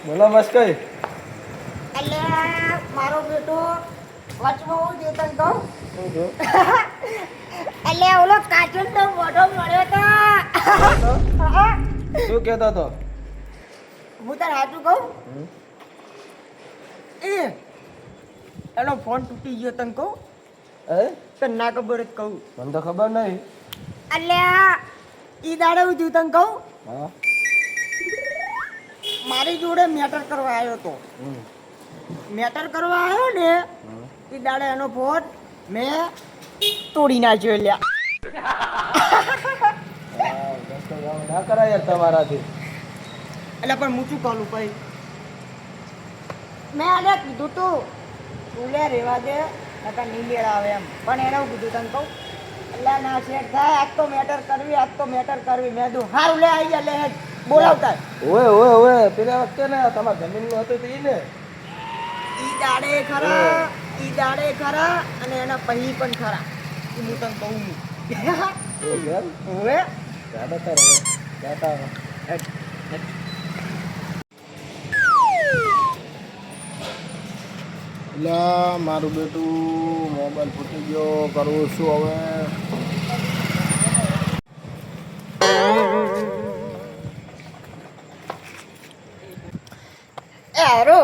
બોલો મસ્કઈ. અલ્યા મારો બેટો વચમાં હું જે તને કહું શું થયું? અલ્યા ઓલો કાચુંનો મોઢો મળ્યો તો શું કહેતો હતો? હું તારે સાચું કહું એ એનો ફોન તૂટી ગયો તને કહું હે? તને ના ખબર જ કહું મને તો ખબર નહીં. અલ્યા ઈ દાડે હું થયું તને કહું હા. મારી જોડે મેટર કરવા આવ્યો તો મેટર કરવા આવ્યો ને ઈ દાડે એનો ફોન મેં તોડી નાખ્યો લ્યા ના કરાય યાર તમારાથી. એટલે પણ હું શું કરું ભાઈ મેં આને કીધું તું તું લે રેવા દે નકર નહીં મેળ આવે એમ પણ એને હું કીધું તને કહું એટલે ના શેઠ થાય આજ તો મેટર કરવી મેં કીધું હારું લે આવી જા લે હેડ બોલાવતા ઓએ પેલા વખતે ને તમારા જમીનનું હતું તો ઈ ને. ઈ દાડે ખરા અને એના પહી પણ ખરા ઈ હું તને કહું એવું છે એમ? હવે જાતા તાર હવે. જાતા હવે. હેડ એટલે મારું બેટું મોબાઈલ ફૂટી ગયો, કરવું શું હવે? એ હારો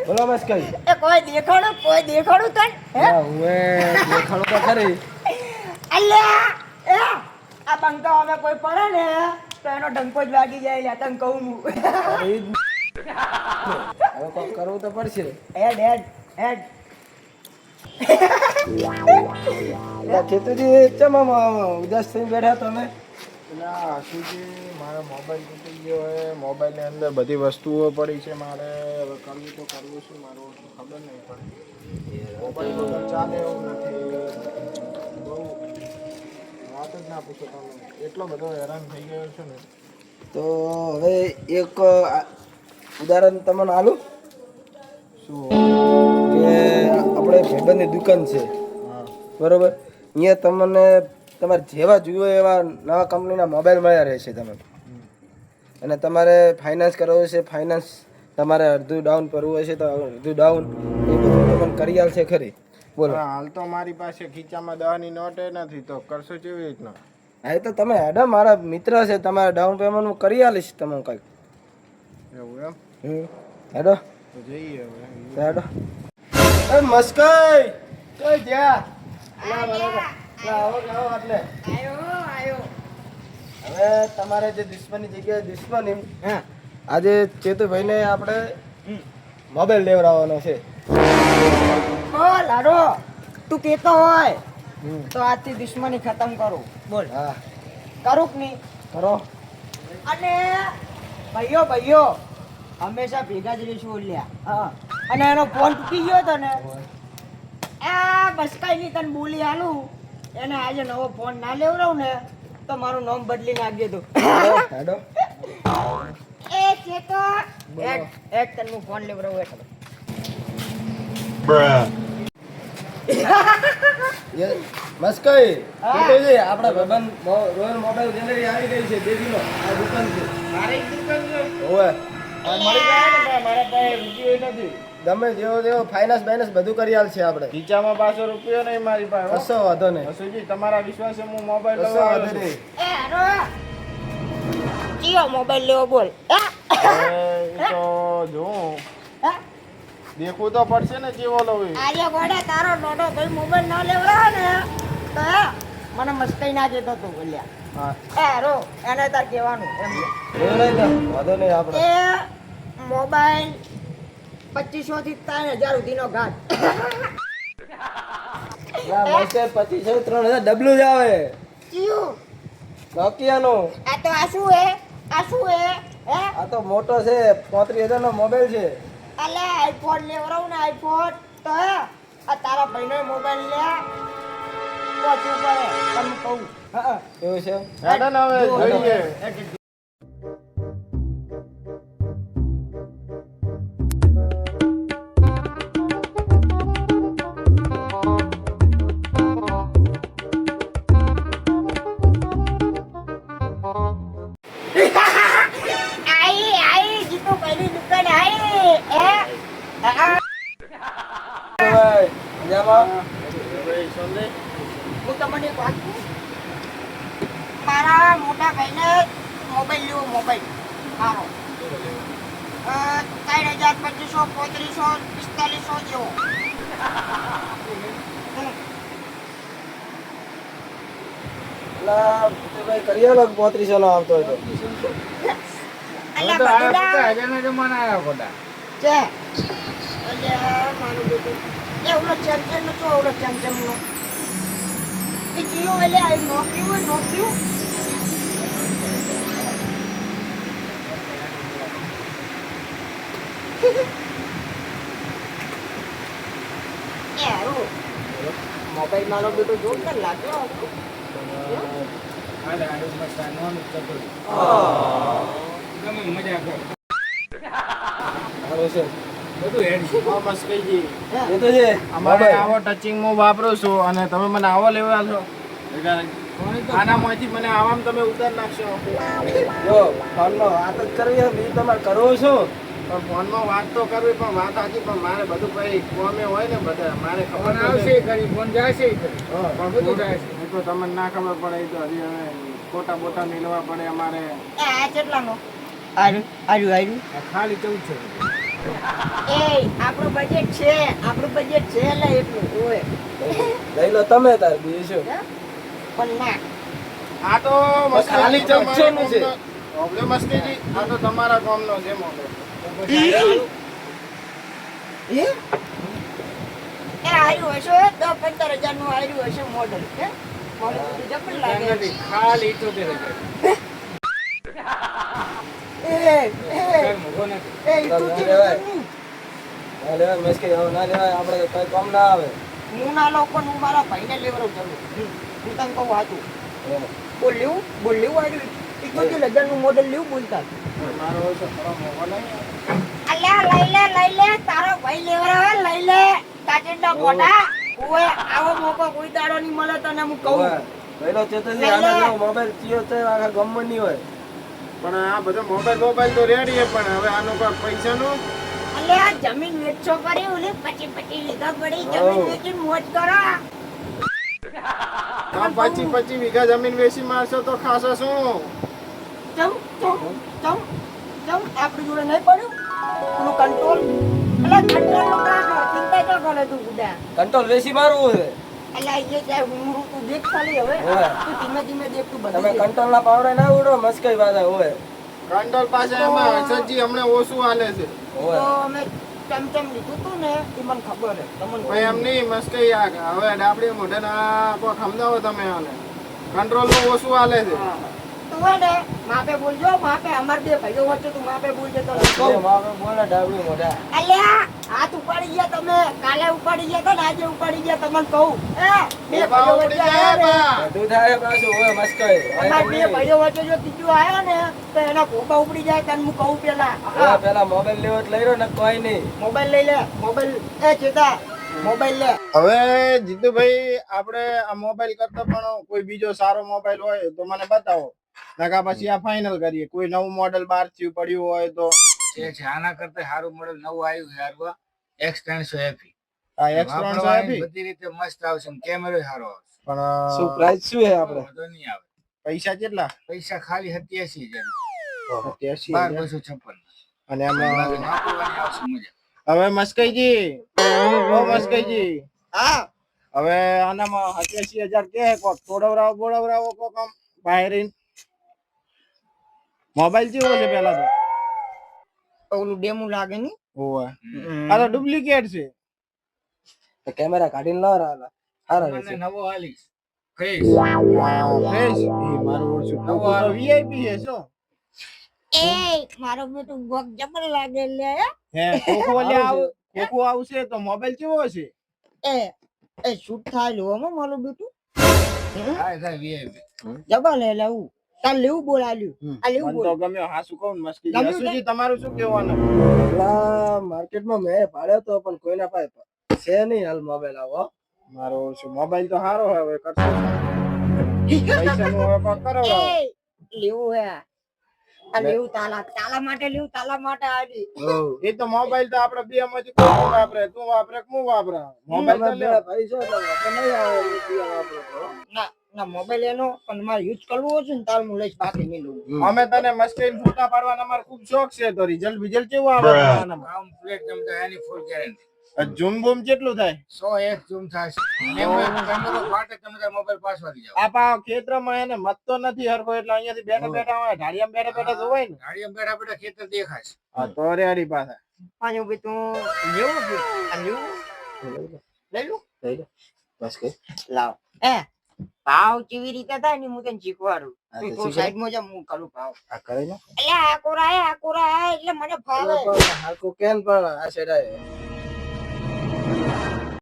બોલો મસ્કઈ. એ કોઈ દેખાડું તને હે હવે દેખાડો તો ખરી. અલ્યા એ આ બંકા હવે કોઈ પડે ને તો એનો ડંકો જ વાગી જાય લ્યા તને કહું હું ઈ જ. હવે કોક કરવું તો પડશે. હેડ ખેતુજી ચમ આમ ઉદાસ થઈને બેઠા તમે? ના આશુજી મારો મોબાઈલ તૂટી ગયો હોય, મોબાઈલની અંદર બધી વસ્તુઓ પડી છે, મારે હવે કરવું તો કરવું શું મારું ખબર નહીં પડતી. મોબાઈલ વગર ચાલે એવું નથી. બહુ વાત જ ના પૂછો તમે, એટલો બધો હેરાન થઈ ગયો છે ને. તો હવે એક ઉદાહરણ તમને આલું શું? કે આપણે ભાઈબંધની દુકાન છે હા બરોબર, અહીંયા તમને તમારે જેવા જુઓ એવા નવા કંપનીના મોબાઈલ મળ્યા રહેશે તમે. અને તમારે ફાઇનાન્સ કરવો છે, ફાઇનાન્સ તમારે અડધું ડાઉન કરવું હશે તો અડધું ડાઉન એ બધું તમને કરી આલશે ખરી. બોલો. પણ હાલ તો મારી પાસે ખીચામાં 10ની નોટે નથી, તો કરશો કેવી રીતના? હા એ તો તમે હેડો, મારા મિત્ર છે, તમારે ડાઉન પેમેન્ટ હું કરી આલીશ તમને કંઈક. એવું એમ? હેડો તો જઈએ હવે. હેડો. એ મસ્કઈ કઈ જ્યાં આવો એટલે આયો હવે તમારે જે દુશ્મની જગ્યાએ દુશ્મની હા આજે ચેતુભાઈને આપણે મોબાઈલ લેવડાવવાનો છે. બોલ હારો તું કેતો હોય તો આજથી દુશ્મની ખતમ કરું બોલ હા કરું કે નહીં કરો. અને ભાઈઓ હંમેશા ભેગા જ રહીશું ઓલ્યા હા અને એનો ફોન તૂટી ગયો હતો ને આ બસ કઈ નહીં તને બોલી હાલું એને આજે નવો ફોન ના લેવડાવું ને તો મારું નામ બદલી નાખજે તું હેડો. એ ચેતો એક તને હું ફોન લેવડાવું એટલે મસ્કઈ હા. ચેતુજી આપણા ભાઈબંધ રોયલ મોબાઈલ ગેલેરી આવી ગઈ છે, દેખી લો આ દુકાન છે. મારી દુકાન છે ઓવે મળી જાય ને ભાઈ, મારા પાસે રૂપિયો નથી. ગમે જેવો તેવો ફાઇનાન્સ બાઇનાન્સ બધું કરી આલશે આપણે. ખીચામાં 500 રૂપિયો નહીં મારી પાસે. કશો વાંધો નહીં, આશુજી તમારા વિશ્વાસે હું મોબાઈલ કશો લેવા વાંધો આવ્યો છું. નહીં. એ હારો કયો મોબાઈલ લેવો બોલ હવે ઈ તો જોઉં, હે દેખવું તો પડશે ને કેવો લઉં એ. આજે ગોડા તારો નોટો ભાઈ મોબાઈલ ના લેવડાવે ને તો હે મને મસ્તી ના જતો તું બોલ્યા હા એ હારો એને તાર કહેવાનું એમ એવું નહીં તો વાંધો નહીં આપણે. એ મોબાઈલ 2500 થી 3000 સુધીનો ઘાટ ના મસ્કઈ 25 3000 ડબલું જ આવે ચિયું નોકિયાનું. આ તો આ શું હે હે આ તો મોટો છે, 35,000 નો મોબાઈલ છે. અલે આઈફોન લેવડાવું ને આઈફોન તો હે આ તારા ભાઈનો મોબાઈલ લે પહોંચવું પડે તમને કહું હા એવું છે. હેડો ને હવે જોઈએ. આઈ મજામાં? હું તમને એક વાત કહું. મારા મોટા ભાઈને મોબાઈલ લેવો મોબાઈલ મારો 4,000, 2,500, 3,500, 4,500 જેવો. અલા ભાઈ કરી આલો 3500 નો આવતો હોય તો. અલ્યા બટુડા છે. અલ્યા મારું બેટું એવડો ચમચમ નો છો, એવડો ચમચમ નો એ જીઓ એટલે આ નોકરી હોય નોકરી. એ હારું મોબાઈલ મારો બેટો જોરદાર લાગ્યો હતો. સારું છે. હા, મસ્કઈજી. એ તો છે. અમારે મોબાઈલ. આવો ટચિંગ હું વાપરું છું અને તમે મને આવો લેવા છો. આનામાંથી મને આવામાં તમે ઉતાર નાખશો. જો ફોનમાં વાત જ કરવી હોય બીજું તમારે કરવું શું? પણ ફોનમાં વાત તો કરવી, પણ વાત સાચી, પણ મારે બધું કઈ કોમે હોય ને બધા મારે ખબર આવશે હા. એ તો તમને ના ખબર પડે. એ તો હજી હવે ફોટા બોટા મેળવા પડે અમારે. એ આ કેટલાનો? આર્યું ખાલી 1400. એ આપણું બજેટ છે એટલે એટલું હોય. લઈ લો તમે તાર બીજું શું? પણ ના આ તો ખાલી 1400 નું છે. પ્રોબ્લેમ મસ્તીજી. આ તો તમારા ગામનો છે મોબાઈલ. એ આર્યું હશે 10-15 હજાર નું આર્યું હશે મોડલ. મોડલ તો જબર લાગે. ખાલી 78000. એ તું ના લેવાય મસ્કી આવો ના લેવાય આપણે કઈ કામ ના આવે. હું ના લોકો હું મારા ભાઈને લેવડું કરું. હું તને કહું હતું બોલ્યું આર્યું 7,000 નું મોડલ લેવું બોલતા. મારો ઓછો ખરો મોબાઈલ અલ્યા લઈ લે તારો ભાઈ લેવરાવે લઈ લે કાચેડા મોઢા. ઓય આવો મોકો કોઈ દાડો નહીં મળે તને હું કહું. પહેલો ચેતનજી લઈ લે. આના જેવો મોબાઈલ ચિયો છે આખા ગામમાં નહીં હોય. પણ આ બધો મોબાઈલ તો રેડી છે, પણ હવે આનો કોઈ પૈસાનું અલ્યા જમીન વેચો કરી ઓલે પછી લીધા પડી જમીન વેચી મોજ કરો. આ 25 વીઘા જમીન વેચી મારશો તો ખાસો શું? ચમ આપણી જોડે નહીં પડ્યું પેલું કંટ્રોલ. અલ્યા કંટ્રોલ નું કામ ચિંતા ક્યાં કરે તું બુડા? કંટ્રોલ વેસી મારવું છે. અલ્યા એ જાય હું તું દેખ ખાલી હવે ઓવે. તું ધીમે દેખ તું તમે બધું કંટ્રોલ ના પાવડે ના ઉડો મસ્કઈ વાદા હોય. કંટ્રોલ પાસે એમાં સજી હમણાં ઓછું હાલે છે. તો અમે ચમચમ લીધું તું ને એ મને ખબર હે તમને ભાઈ એમ નહીં મસ્કઈ આ હવે ડાબડી મોઢે ના કોઈ સમજાવો તમે આને. કંટ્રોલ નું ઓછું હાલે છે. તું હે ને માપે બોલજો માપે અમાર બે ભાઈઓ વચ્ચે તું માપે બોલજે તો એ માપે બોલે ડાબડી મોઢા. અલ્યા હાથ ઉપાડી ગયા તમે કાલે ઉપાડી ગયા તો ને આજે ઉપાડી ગયા તમને કહું બે ભાઈઓ વચ્ચે આયા ને બધું થાય પાછું હોય મસ્કઈ. અમાર બે ભાઈઓ વચ્ચે જો ત્રીજો આયો ને તો એના ભોપા ઉપડી જાય તને હું કહું પેલા પેલા મોબાઈલ લેવો તો લઈ રહ્યો ને કોઈ નહીં. મોબાઈલ લઈ લે મોબાઈલ એ ચેતા મોબાઈલ લે હવે જીતુભાઈ આપણે આ મોબાઈલ કરતા પણ કોઈ બીજો સારો મોબાઈલ હોય તો મને બતાવો. નકા પછી આ ફાઇનલ કરીએ. કોઈ નવું મોડેલ બહાર થયું પડ્યું હોય તો. છે આના કરતા સારું મોડેલ નવું આવ્યું છે હારવા X300 FE. આ X300 વાપરવાની બધી રીતે મસ્ત આવશે અને કેમેરો સારો આવશે. પણ શું પ્રાઇસ શું છે આપણે? વાંધો નહીં આવે. પૈસા કેટલા? પૈસા ખાલી 87,000 87,000. 1256. અને આમાં વાપરવાની આવશે મજા. હવે મસ્કઈજી હા હવે આનામાં 87,000 કે કોક બોડાવરાવો કોક આમ બાહેરીન મોબાઈલ જેવો છે પેલા તો ઓલું ડેમો લાગે ની ઓવા આ તો ડુપ્લિકેટ છે. તો કેમેરા કાઢીને લાવ રાલા સારા મને રહેશે. નવો હાલીશ ફ્રેશ. ફ્રેશ એ મારો ઓળશું નવો વીઆઈપી છે શું? એ મારો બેટો ગોક જબર લાગે લે હે કોકો આવશે તો મોબાઈલ કેવો હશે? એ શૂટ થાય લો હો મારો બેટો થાય VIP. જબર લે લેવું તાર લેવું બોલાલ્યું આ લેવું મને બોલ તો ગમ્યો. હા શું કહું મસ્કી ગમ્યું હસુજી તમારું શું કહેવાનું? પેલા માર્કેટમાં મેં ભાડ્યો તો પણ કોઈના પાસે છે નહીં હાલ મોબાઈલ આવો. મારો ઓળશું મોબાઈલ તો સારો હવે કરશો પૈસા નું હવે કોક કરો એ લેવું હે આ લેવું તાલા માટે લેવું તાલા માટે આવી એ તો મોબાઈલ તો આપણે બે માંથી કોઈ વાપરે, તું વાપરે કે હું વાપરે. મોબાઈલ તો તમે લે. બે ભાઈ છો તો વાંધો નહીં આવે રૂપિયા વાપરો તો. ના ના મોબાઈલ એનો પણ મારે યુઝ કરવો હશે ને તાર હું લઈશ બાકી નહીં લઉં અમે તને મસ્તી ફોટા પાડવાના અમારે ખૂબ શોખ છે, તો રિઝલ્ટ કેવું આવે આનામાં? કમ્પ્લીટ તમને એની ફૂલ ગેરંટી. ઝૂમ બૂમ કેટલું થાય? 101 ઝૂમ થાય છે. એમાં કેમેરો ફાટે તમે મોબાઈલ પાછવા દી જાવ. આ પા ખેતરમાં એને મતતો નથી હરખો, એટલે અહીંયાથી બેઠા બેઠા હોય ઢાળિયામાં બેઠા બેઠા જોવાય ને. ગાડીમાં બેઠા બેઠા ખેતર દેખાય છે. હા તો રેડી પાસે પાંચ ભાઈ તું લેવું કે આ લેવું લઈ લઉં લઈ લો. બસ કે લાવ ભાવ કેવી રીતે થાય ને હું તને શીખવાડું હા, તું તો તું શીખવાડ. સાઈડમાં જા હું કરું ભાવ આ કરી લો. એટલે આ કોરા એટલે મને ફાવે પણ હાલકો કેમ પણ આ સેડાય